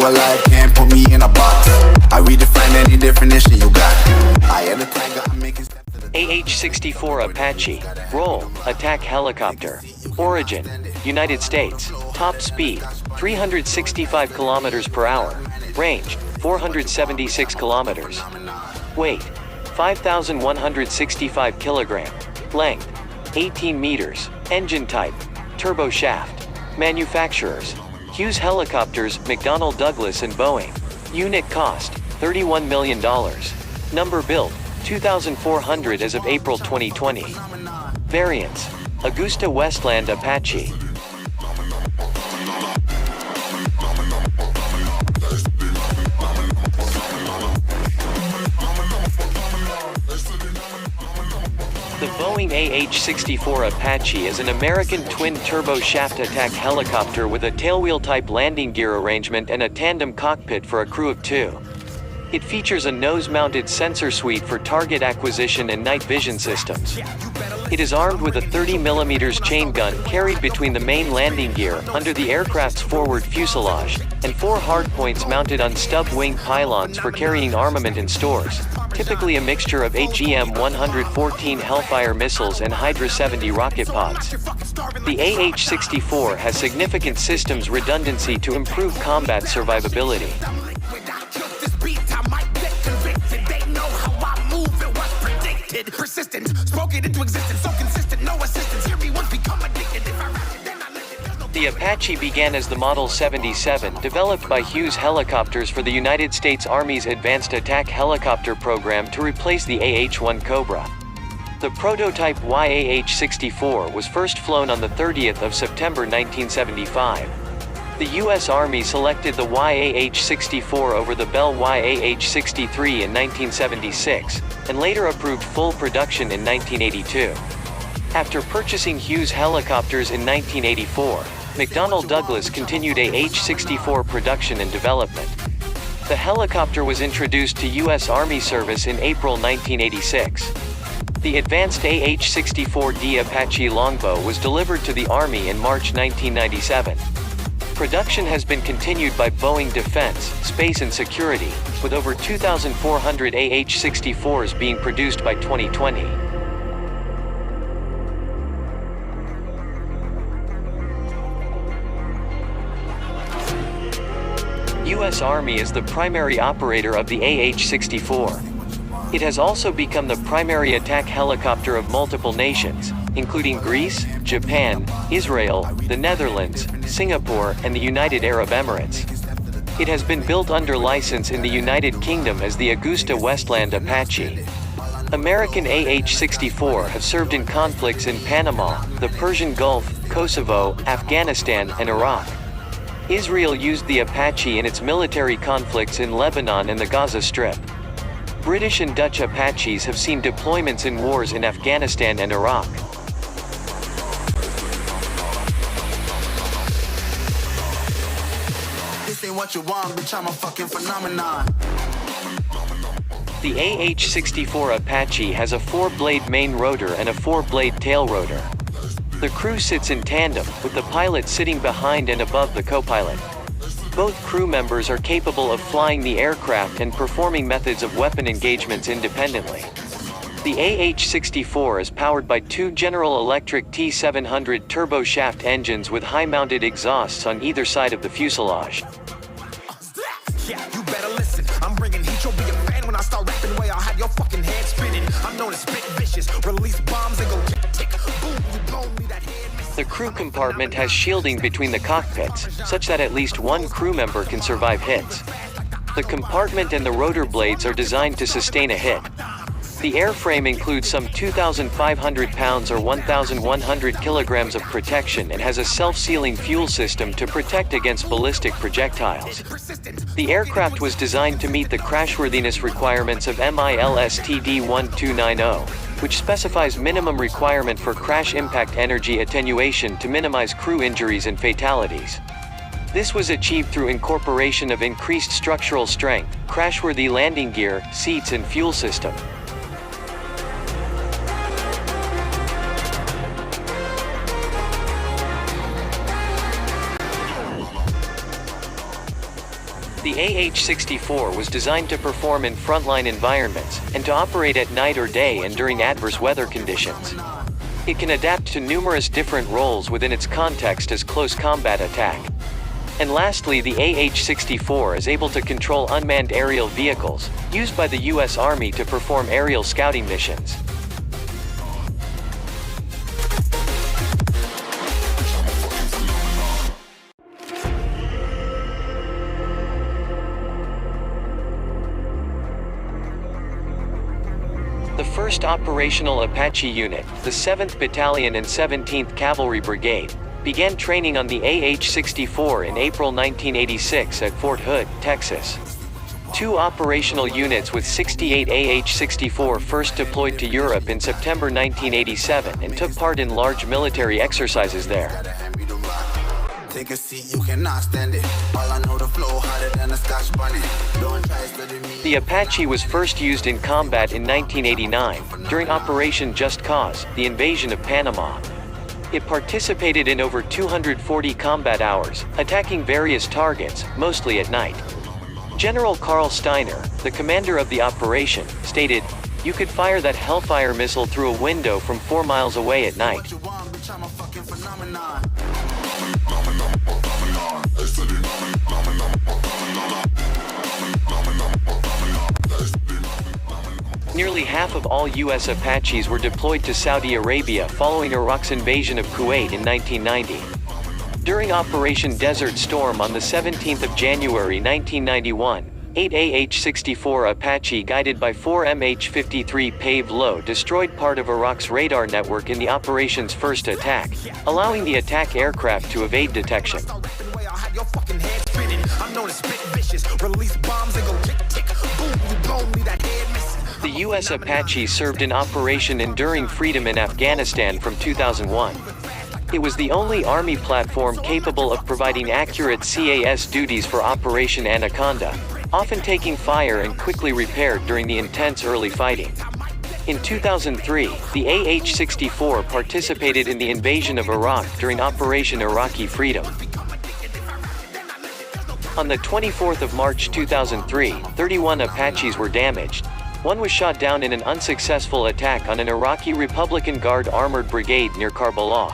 alive, can't put me in a box. I redefine any definition you got. I am the tiger, I'm making steps to the AH-64 Apache. Role: attack helicopter. Origin: United States. Top speed: 365 kilometers per hour. Range: 476 kilometers. Weight: 5,165 kilogram. Length: 18 meters. Engine type: turbo shaft. Manufacturers: Hughes Helicopters, McDonnell Douglas and Boeing. Unit cost: $31 million. Number built: 2,400 as of April 2020. Variants: AgustaWestland Apache. The Boeing AH-64 Apache is an American twin-turbo shaft attack helicopter with a tailwheel-type landing gear arrangement and a tandem cockpit for a crew of 2. It features a nose-mounted sensor suite for target acquisition and night vision systems. It is armed with a 30mm chain gun carried between the main landing gear, under the aircraft's forward fuselage, and 4 hardpoints mounted on stub wing pylons for carrying armament and stores, typically a mixture of AGM-114 Hellfire missiles and Hydra 70 rocket pods. The AH-64 has significant systems redundancy to improve combat survivability. Persistent, spoken into existence, so consistent, no assistance. Hear me once, become addicted. If I rap it, then I live it. The Apache began as the Model 77, developed by Hughes Helicopters for the United States Army's Advanced Attack Helicopter program to replace the AH-1 Cobra. The prototype YAH-64 was first flown on the 30th of September 1975. The U.S. Army selected the YAH-64 over the Bell YAH-63 in 1976, and later approved full production in 1982. After purchasing Hughes Helicopters in 1984, McDonnell Douglas continued AH-64 production and development. The helicopter was introduced to U.S. Army service in April 1986. The advanced AH-64D Apache Longbow was delivered to the Army in March 1997. Production has been continued by Boeing Defense, Space and Security, with over 2,400 AH-64s being produced by 2020. U.S. Army is the primary operator of the AH-64. It has also become the primary attack helicopter of multiple nations, including Greece, Japan, Israel, the Netherlands, Singapore, and the United Arab Emirates. It has been built under license in the United Kingdom as the AgustaWestland Apache. American AH-64 have served in conflicts in Panama, the Persian Gulf, Kosovo, Afghanistan, and Iraq. Israel used the Apache in its military conflicts in Lebanon and the Gaza Strip. British and Dutch Apaches have seen deployments in wars in Afghanistan and Iraq. This ain't what you want, bitch, I'm a fucking phenomenon. The AH-64 Apache has a 4-blade main rotor and a 4-blade tail rotor. The crew sits in tandem, with the pilot sitting behind and above the co-pilot. Both crew members are capable of flying the aircraft and performing methods of weapon engagements independently. The AH-64 is powered by 2 General Electric T700 turbo shaft engines with high-mounted exhausts on either side of the fuselage. Yeah, you better listen. I'm bringing heat. You'll be a fan when I start rapping. Way I'll have your fucking head spinning. I'm known as spit vicious. Release bombs and go tick. Boom, you blow me that head. The crew compartment has shielding between the cockpits, such that at least one crew member can survive hits. The compartment and the rotor blades are designed to sustain a hit. The airframe includes some 2,500 pounds or 1,100 kilograms of protection and has a self-sealing fuel system to protect against ballistic projectiles. The aircraft was designed to meet the crashworthiness requirements of MILSTD 1290, which specifies minimum requirement for crash impact energy attenuation to minimize crew injuries and fatalities. This was achieved through incorporation of increased structural strength, crashworthy landing gear, seats and fuel system. The AH-64 was designed to perform in frontline environments, and to operate at night or day and during adverse weather conditions. It can adapt to numerous different roles within its context as close combat attack. And lastly, the AH-64 is able to control unmanned aerial vehicles, used by the U.S. Army to perform aerial scouting missions. The 1st Operational Apache Unit, the 7th Battalion and 17th Cavalry Brigade, began training on the AH-64 in April 1986 at Fort Hood, Texas. 2 operational units with 68 AH-64 first deployed to Europe in September 1987 and took part in large military exercises there. Take a seat, you cannot stand it. All I know, the flow harder than a Scotch bunny. Don't try studying me. The Apache was first used in combat in 1989, during Operation Just Cause, the invasion of Panama. It participated in over 240 combat hours, attacking various targets, mostly at night. General Carl Steiner, the commander of the operation, stated, "You could fire that Hellfire missile through a window from 4 miles away at night." What you want, bitch, I'm a fucking phenomenon. Nearly half of all U.S. Apaches were deployed to Saudi Arabia following Iraq's invasion of Kuwait in 1990. During Operation Desert Storm on the 17th of January 1991, 8 AH-64 Apache guided by 4 MH-53 paved low destroyed part of Iraq's radar network in the operation's first attack, allowing the attack aircraft to evade detection. The U.S. Apache served in Operation Enduring Freedom in Afghanistan from 2001. It was the only Army platform capable of providing accurate CAS duties for Operation Anaconda, often taking fire and quickly repaired during the intense early fighting. In 2003, the AH-64 participated in the invasion of Iraq during Operation Iraqi Freedom. On the 24th of March 2003, 31 Apaches were damaged. 1 was shot down in an unsuccessful attack on an Iraqi Republican Guard armored brigade near Karbala.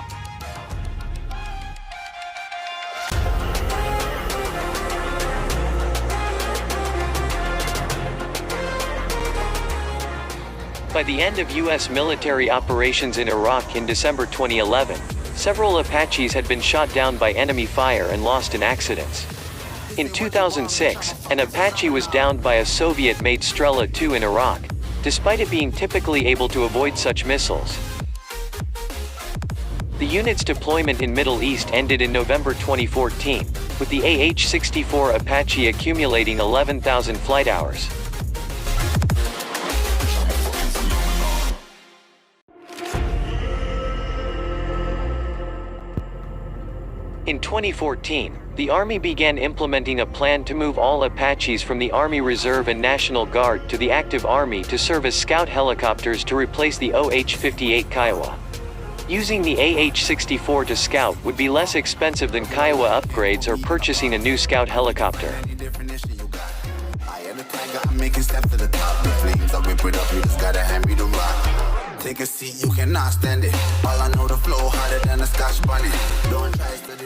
By the end of U.S. military operations in Iraq in December 2011, several Apaches had been shot down by enemy fire and lost in accidents. In 2006, an Apache was downed by a Soviet-made Strela II in Iraq, despite it being typically able to avoid such missiles. The unit's deployment in Middle East ended in November 2014, with the AH-64 Apache accumulating 11,000 flight hours. In 2014, the Army began implementing a plan to move all Apaches from the Army Reserve and National Guard to the active Army to serve as scout helicopters to replace the OH-58 Kiowa. Using the AH-64 to scout would be less expensive than Kiowa upgrades or purchasing a new scout helicopter. Any definition you got. I am the tiger, I'm making steps to the top. The flames, I whip it up, you just gotta hand me the rock. Take a seat, you cannot stand it. All I know, the flow harder than a Scotch bunny. Don't try to